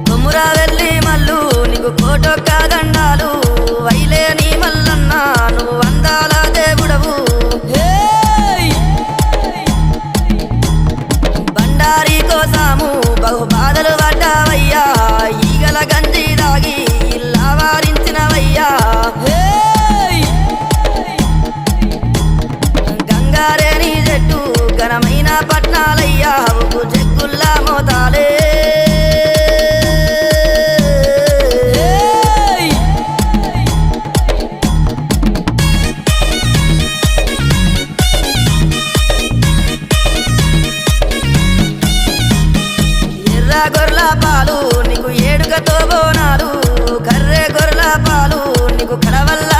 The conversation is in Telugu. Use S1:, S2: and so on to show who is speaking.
S1: కొమురా వెళ్ళి మల్లు నీకు కోటొక్క దండాలు వైలేని మల్లన్న నువ్వు అందాల దేవుడవు బండారి కోసాము బహు బాధలు పడ్డావయ్యా ఈగల గంజి దాగి ఇల్లా వారించినవయ్యా గంగారేని చెట్టు ఘనమైన పట్నాలయ్యా ఉప్పు చెక్కుల్లా మోతాలే గొర్రెల పాలు నీకు ఏడుగతో బోనాలు కర్రె గొర్రెల పాలు నీకు కడవల్ల